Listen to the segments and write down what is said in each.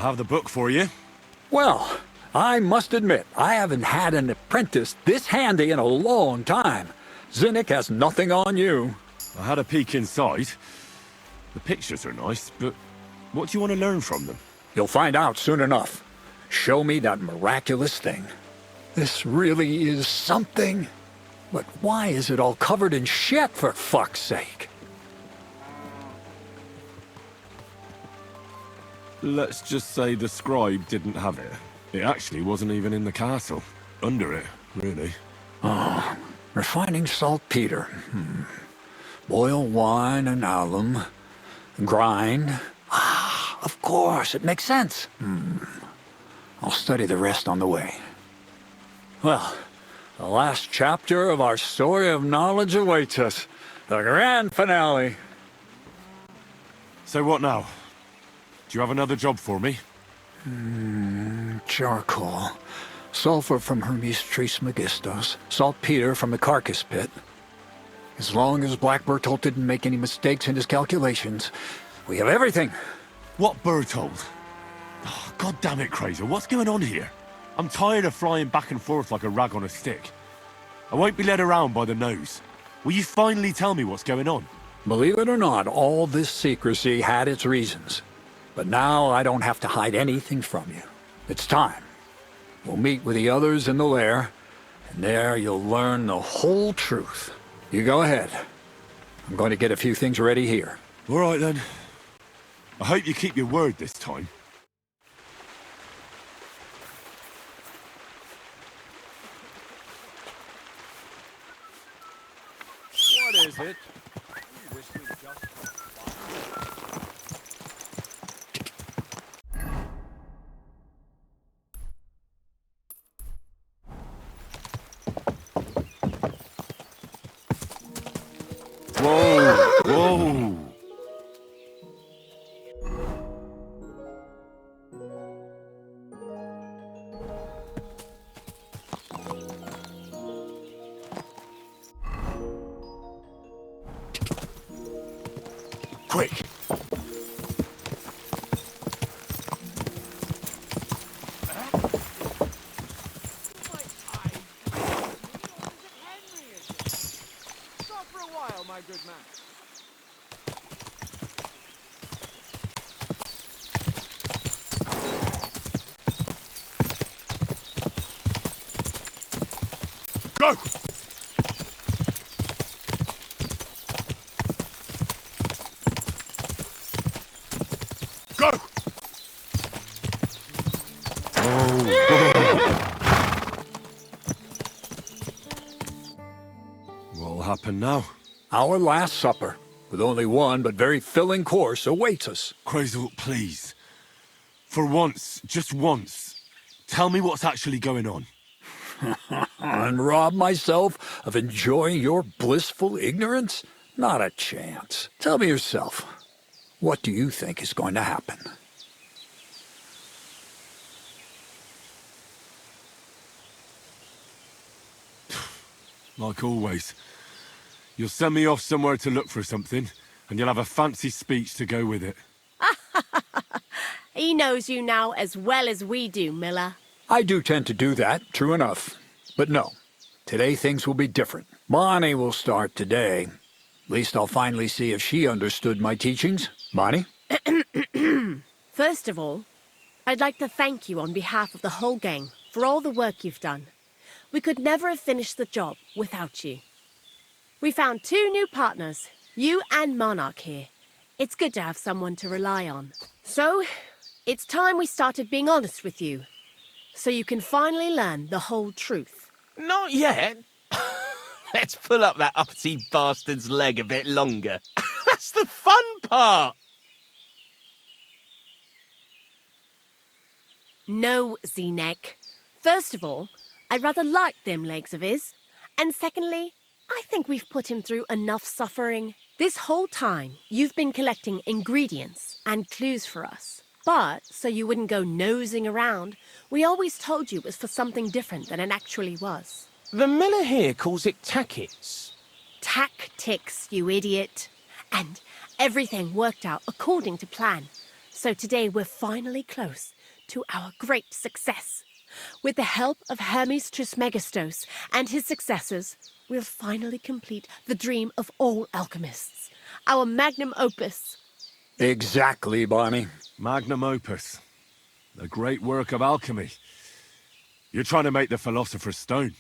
have the book for you. Well, I must admit, I haven't had an apprentice this handy in a long time. Zinnik has nothing on you. I had a peek inside. The pictures are nice, but what do you want to learn from them? You'll find out soon enough. Show me that miraculous thing. This really is something. But why is it all covered in shit, for fuck's sake? Let's just say the scribe didn't have it. It actually wasn't even in the castle. Under it, really. Oh, refining saltpeter. Boil wine and alum. Grind. Ah, of course, it makes sense. I'll study the rest on the way. Well, the last chapter of our story of knowledge awaits us. The grand finale. So what now? Do you have another job for me? Charcoal. Sulfur from Hermes Trismegistos. Saltpeter from the carcass pit. As long as Black Bertolt didn't make any mistakes in his calculations, we have everything. What Bertold? Oh, God damn it, Kraser, what's going on here? I'm tired of flying back and forth like a rag on a stick. I won't be led around by the nose. Will you finally tell me what's going on? Believe it or not, all this secrecy had its reasons. But now I don't have to hide anything from you. It's time. We'll meet with the others in the lair, and there you'll learn the whole truth. You go ahead. I'm going to get a few things ready here. All right, then. I hope you keep your word this time. What is it? Whoa! Whoa! Quick! My good man. Go! Go! What'll happen now? Our last supper, with only one but very filling course, awaits us. Krazel, please. For once, just once, tell me what's actually going on. And rob myself of enjoying your blissful ignorance? Not a chance. Tell me yourself, what do you think is going to happen? Like always. You'll send me off somewhere to look for something, and you'll have a fancy speech to go with it. He knows you now as well as we do, Miller. I do tend to do that, true enough. But no, today things will be different. Bonnie will start today. At least I'll finally see if she understood my teachings. Bonnie? First of all, I'd like to thank you on behalf of the whole gang for all the work you've done. We could never have finished the job without you. We found 2 new partners, you and Monarch here. It's good to have someone to rely on. So, it's time we started being honest with you, so you can finally learn the whole truth. Not yet. Let's pull up that uppity bastard's leg a bit longer. That's the fun part! No, Z-Neck. First of all, I rather like them legs of his. And secondly, I think we've put him through enough suffering. This whole time, you've been collecting ingredients and clues for us. But, so you wouldn't go nosing around, we always told you it was for something different than it actually was. The miller here calls it tackets. Tactics, you idiot. And everything worked out according to plan. So today we're finally close to our great success. With the help of Hermes Trismegistos and his successors, we'll finally complete the dream of all alchemists. Our magnum opus. Exactly, Bonnie. Magnum opus. The great work of alchemy. You're trying to make the Philosopher's Stone.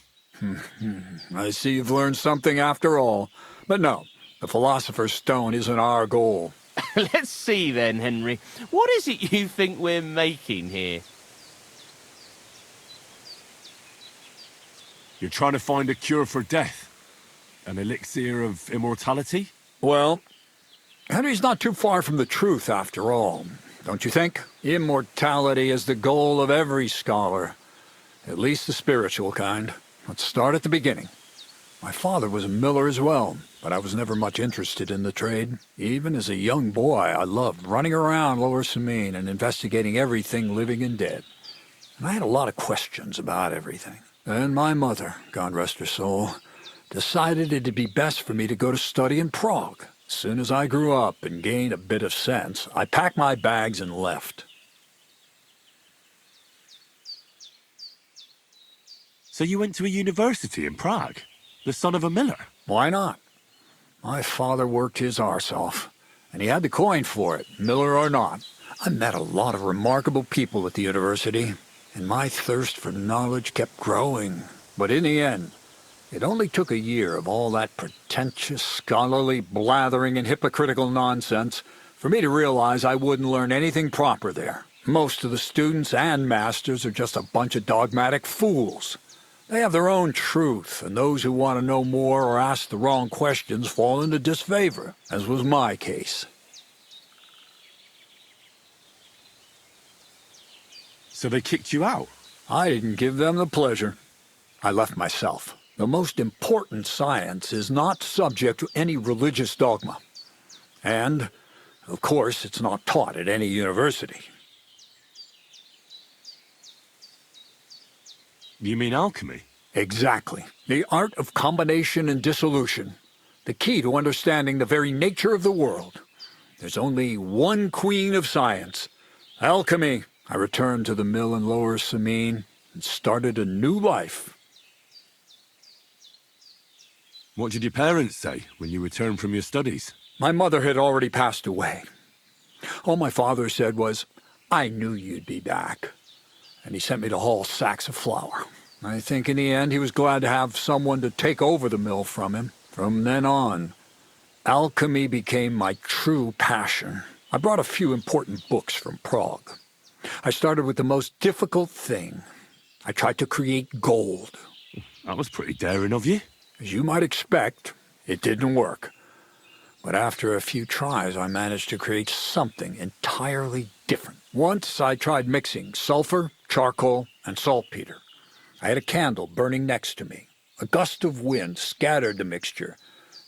I see you've learned something after all. But no, the Philosopher's Stone isn't our goal. Let's see then, Henry. What is it you think we're making here? You're trying to find a cure for death. An elixir of immortality? Well, Henry's not too far from the truth after all, don't you think? Immortality is the goal of every scholar. At least the spiritual kind. Let's start at the beginning. My father was a miller as well, but I was never much interested in the trade. Even as a young boy, I loved running around Lower Samine and investigating everything living and dead. And I had a lot of questions about everything. And my mother, God rest her soul, decided it'd be best for me to go to study in Prague. As soon as I grew up and gained a bit of sense, I packed my bags and left. So you went to a university in Prague? The son of a miller? Why not? My father worked his arse off, and he had the coin for it, miller or not. I met a lot of remarkable people at the university, and my thirst for knowledge kept growing. But in the end, it only took a year of all that pretentious, scholarly blathering and hypocritical nonsense for me to realize I wouldn't learn anything proper there. Most of the students and masters are just a bunch of dogmatic fools. They have their own truth, and those who want to know more or ask the wrong questions fall into disfavor, as was my case. So they kicked you out? I didn't give them the pleasure. I left myself. The most important science is not subject to any religious dogma. And, of course, it's not taught at any university. You mean alchemy? Exactly. The art of combination and dissolution. The key to understanding the very nature of the world. There's only one queen of science. Alchemy. I returned to the mill in Lower Samine and started a new life. What did your parents say when you returned from your studies? My mother had already passed away. All my father said was, "I knew you'd be back." And he sent me to haul sacks of flour. I think in the end he was glad to have someone to take over the mill from him. From then on, alchemy became my true passion. I brought a few important books from Prague. I started with the most difficult thing. I tried to create gold. That was pretty daring of you. As you might expect, it didn't work. But after a few tries, I managed to create something entirely different. Once I tried mixing sulfur, charcoal, and saltpeter. I had a candle burning next to me. A gust of wind scattered the mixture,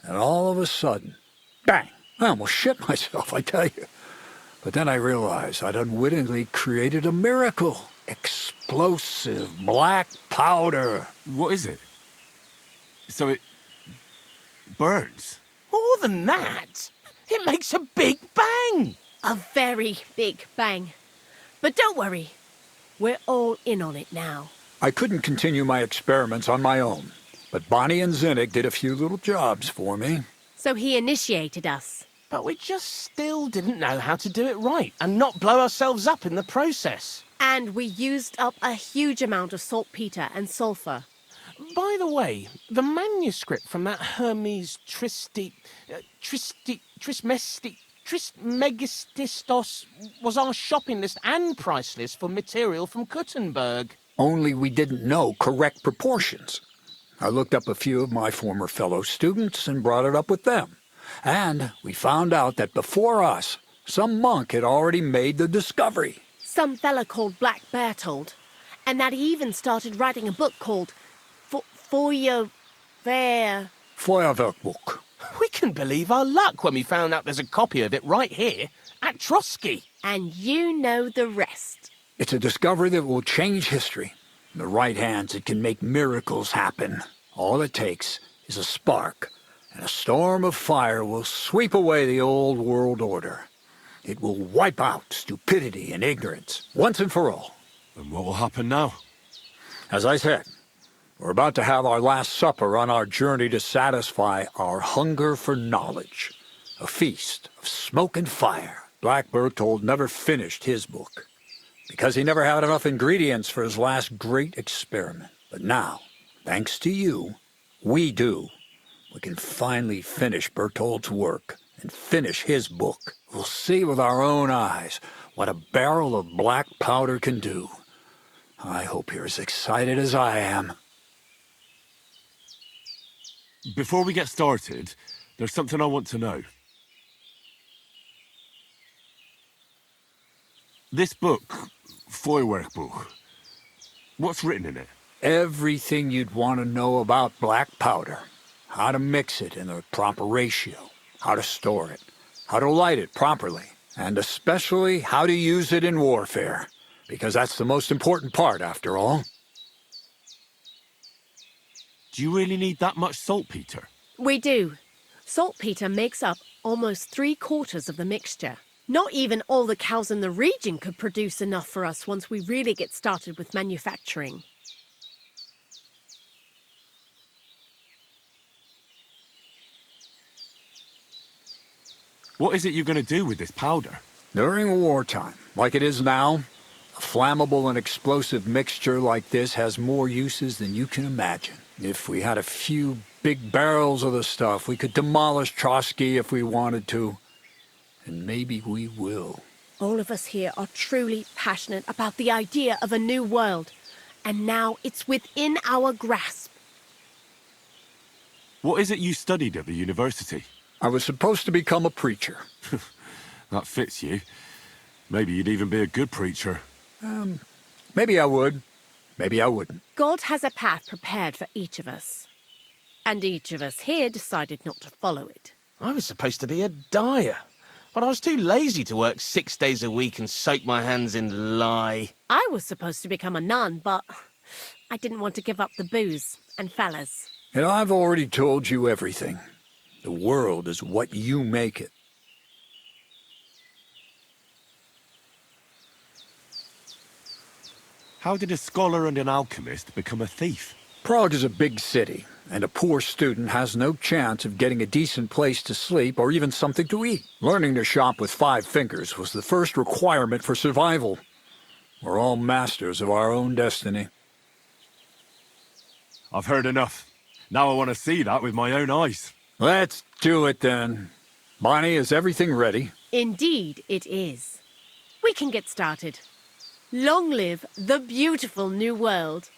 and all of a sudden, bang! I almost shit myself, I tell you. But then I realized I'd unwittingly created a miracle. Explosive black powder. What is it? So it burns? More than that, it makes a big bang. A very big bang. But don't worry, we're all in on it now. I couldn't continue my experiments on my own, but Bonnie and Zinnik did a few little jobs for me. So he initiated us. But we just still didn't know how to do it right and not blow ourselves up in the process. And we used up a huge amount of saltpeter and sulfur. By the way, the manuscript from that Hermes Trismegistos was our shopping list and price list for material from Gutenberg. Only we didn't know correct proportions. I looked up a few of my former fellow students and brought it up with them. And we found out that before us, some monk had already made the discovery. Some fella called Black Bertold. And that he even started writing a book called Feuerwerkbuch. We couldn't believe our luck when we found out there's a copy of it right here at Trotsky. And you know the rest. It's a discovery that will change history. In the right hands, it can make miracles happen. All it takes is a spark, and a storm of fire will sweep away the old world order. It will wipe out stupidity and ignorance, once and for all. And what will happen now? As I said, we're about to have our last supper on our journey to satisfy our hunger for knowledge. A feast of smoke and fire. Black Berthold never finished his book, because he never had enough ingredients for his last great experiment. But now, thanks to you, we do. We can finally finish Berthold's work and finish his book. We'll see with our own eyes what a barrel of black powder can do. I hope you're as excited as I am. Before we get started, there's something I want to know. This book, Feuerwerkbuch, what's written in it? Everything you'd want to know about black powder. How to mix it in the proper ratio, how to store it, how to light it properly, and especially how to use it in warfare, because that's the most important part, after all. Do you really need that much saltpeter? We do. Saltpeter makes up almost 3/4 of the mixture. Not even all the cows in the region could produce enough for us once we really get started with manufacturing. What is it you're going to do with this powder? During wartime, like it is now, a flammable and explosive mixture like this has more uses than you can imagine. If we had a few big barrels of the stuff, we could demolish Trotsky if we wanted to. And maybe we will. All of us here are truly passionate about the idea of a new world, and now it's within our grasp. What is it you studied at the university? I was supposed to become a preacher. That fits you. Maybe you'd even be a good preacher. Maybe I would. Maybe I wouldn't. God has a path prepared for each of us. And each of us here decided not to follow it. I was supposed to be a dyer, but I was too lazy to work 6 days a week and soak my hands in lye. I was supposed to become a nun, but I didn't want to give up the booze and fellas. And I've already told you everything. The world is what you make it. How did a scholar and an alchemist become a thief? Prague is a big city, and a poor student has no chance of getting a decent place to sleep or even something to eat. Learning to shop with 5 fingers was the first requirement for survival. We're all masters of our own destiny. I've heard enough. Now I want to see that with my own eyes. Let's do it then. Bonnie, is everything ready? Indeed, it is. We can get started. Long live the beautiful new world.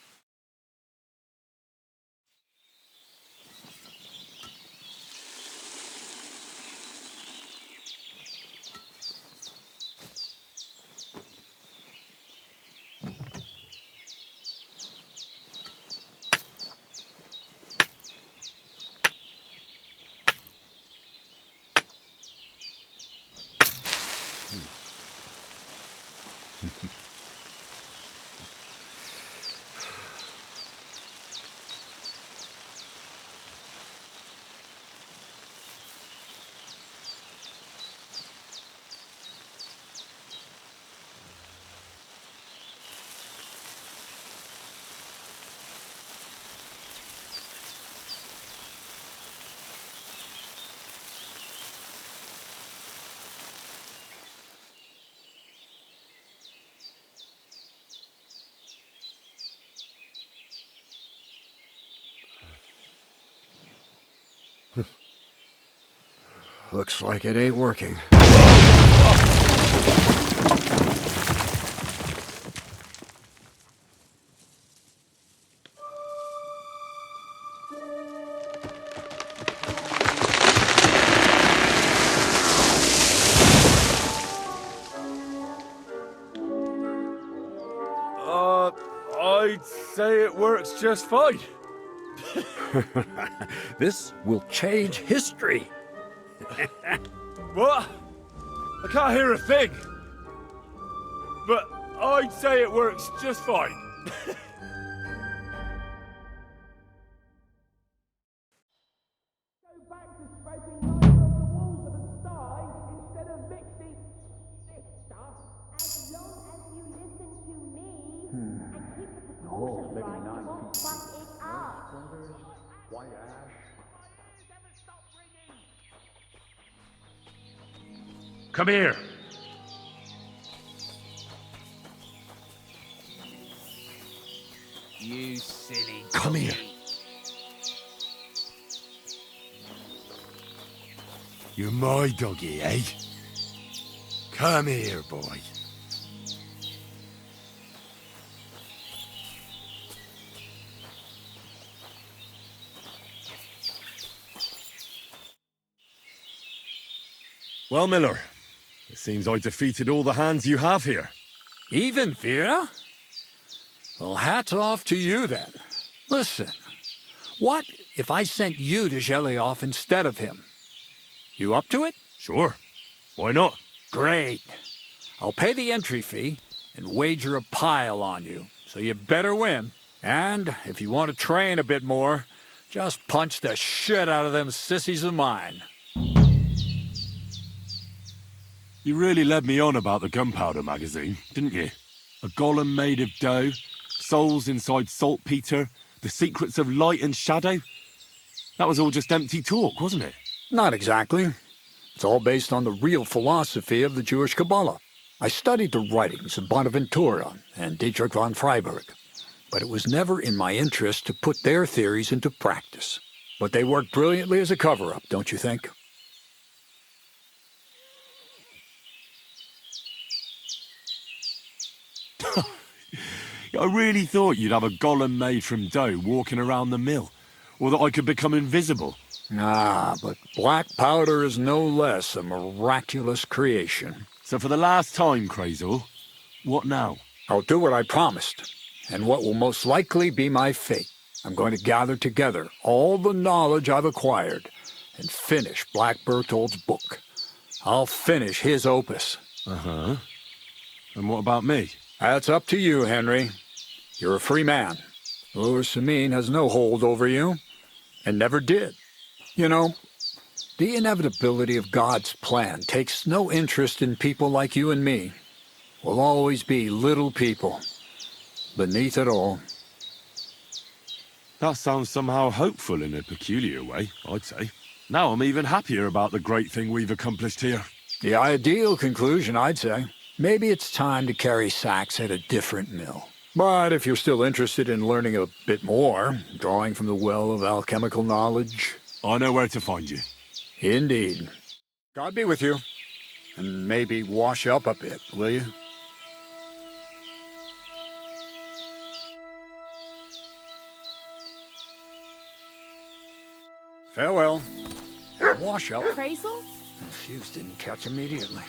Looks like it ain't working. I'd say it works just fine. This will change history. What? I can't hear a thing. But I'd say it works just fine. Go back to spreading light on the walls of a sky instead of mixing. white ash. Come here. You silly Come doggy. here. You're my doggy, eh? Come here, boy. Well, Miller, it seems I defeated all the hands you have here. Even, Vera? Well, hats off to you then. Listen, what if I sent you to Zhelyaoff instead of him? You up to it? Sure. Why not? Great. I'll pay the entry fee and wager a pile on you, so you better win. And if you want to train a bit more, just punch the shit out of them sissies of mine. You really led me on about the gunpowder magazine, didn't you? A golem made of dough, souls inside saltpeter, the secrets of light and shadow. That was all just empty talk, wasn't it? Not exactly. It's all based on the real philosophy of the Jewish Kabbalah. I studied the writings of Bonaventura and Dietrich von Freiberg, but it was never in my interest to put their theories into practice. But they worked brilliantly as a cover-up, don't you think? I really thought you'd have a golem made from dough walking around the mill, or that I could become invisible. Ah, but black powder is no less a miraculous creation. So for the last time, Crazel, what now? I'll do what I promised, and what will most likely be my fate. I'm going to gather together all the knowledge I've acquired and finish Black Berthold's book. I'll finish his opus. Uh-huh. And what about me? That's up to you, Henry. You're a free man. Lord Samin has no hold over you, and never did. You know, the inevitability of God's plan takes no interest in people like you and me. We'll always be little people, beneath it all. That sounds somehow hopeful in a peculiar way, I'd say. Now I'm even happier about the great thing we've accomplished here. The ideal conclusion, I'd say. Maybe it's time to carry sacks at a different mill. But if you're still interested in learning a bit more, drawing from the well of alchemical knowledge... I know where to find you. Indeed. God be with you. And maybe wash up a bit, will you? Farewell. Wash up. Crazel? The fuse didn't catch immediately.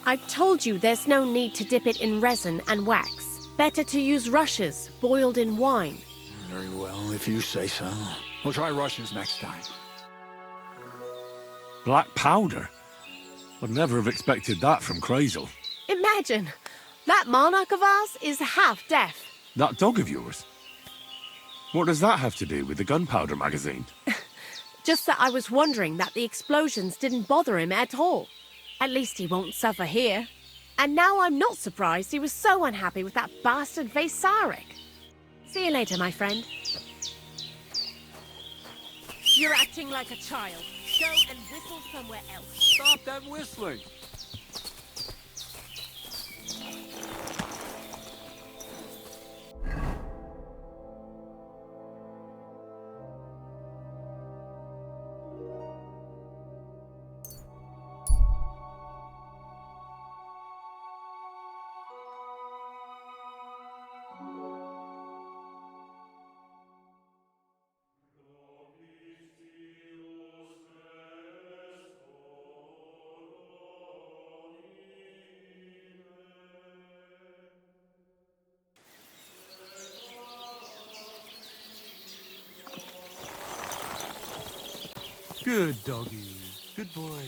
I've told you there's no need to dip it in resin and wax. Better to use rushes, boiled in wine. Very well, if you say so. We'll try rushes next time. Black powder? I'd never have expected that from Crazel. Imagine, that monarch of ours is half deaf. That dog of yours? What does that have to do with the gunpowder magazine? Just that I was wondering that the explosions didn't bother him at all. At least he won't suffer here. And now I'm not surprised he was so unhappy with that bastard Vasarik. See you later, my friend. You're acting like a child. Go and whistle somewhere else. Stop that whistling! Good doggy. Good boy.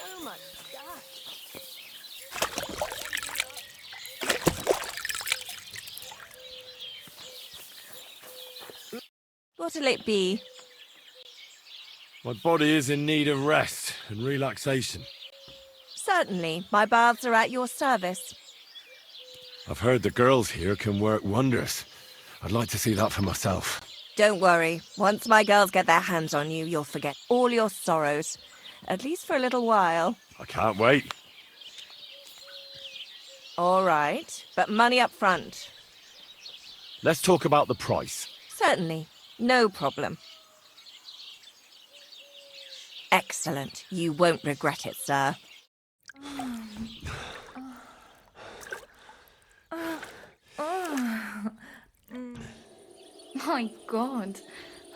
Oh my God. What'll it be? My body is in need of rest and relaxation. Certainly, my baths are at your service. I've heard the girls here can work wonders. I'd like to see that for myself. Don't worry. Once my girls get their hands on you, you'll forget all your sorrows. At least for a little while. I can't wait. All right, but money up front. Let's talk about the price. Certainly. No problem. Excellent. You won't regret it, sir. My God,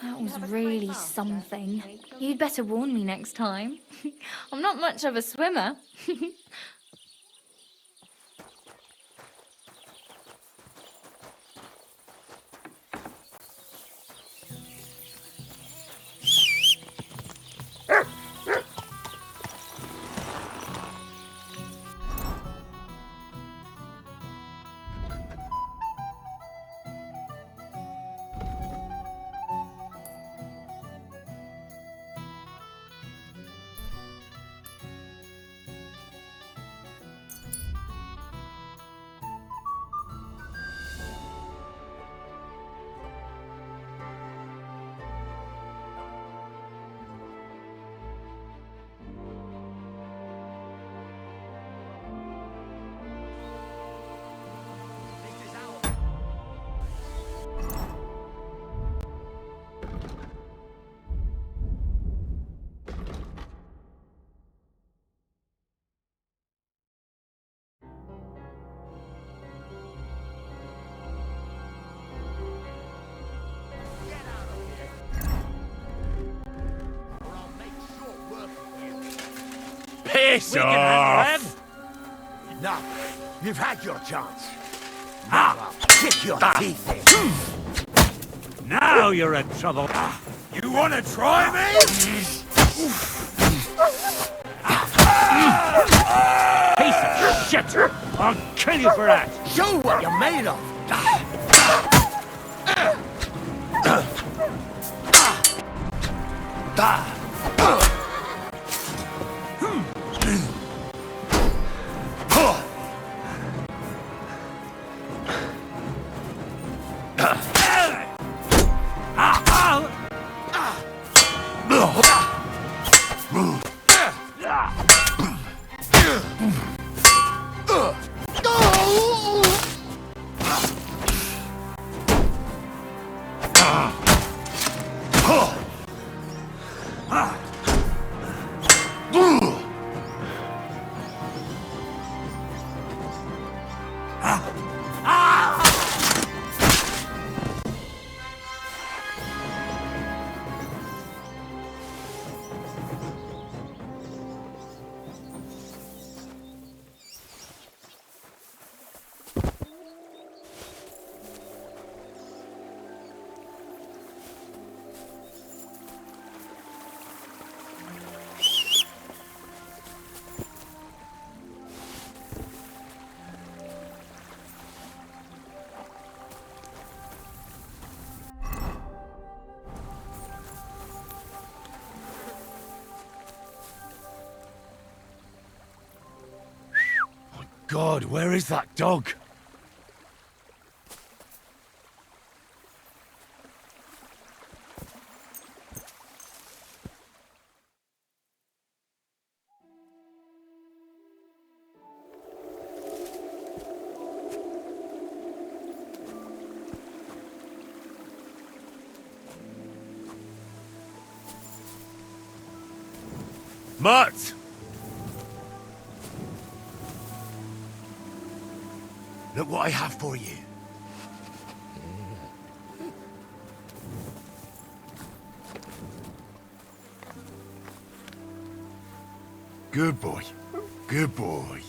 that was really something. You'd better warn me next time. I'm not much of a swimmer. Piss off! Now, you've had your chance. Now I'll kick your teeth in. Now you're in trouble. You want to try me? Piece of shit! I'll kill you for that! Show what you're made of. God, where is that dog? Mutt! Look what I have for you. Good boy. Good boy.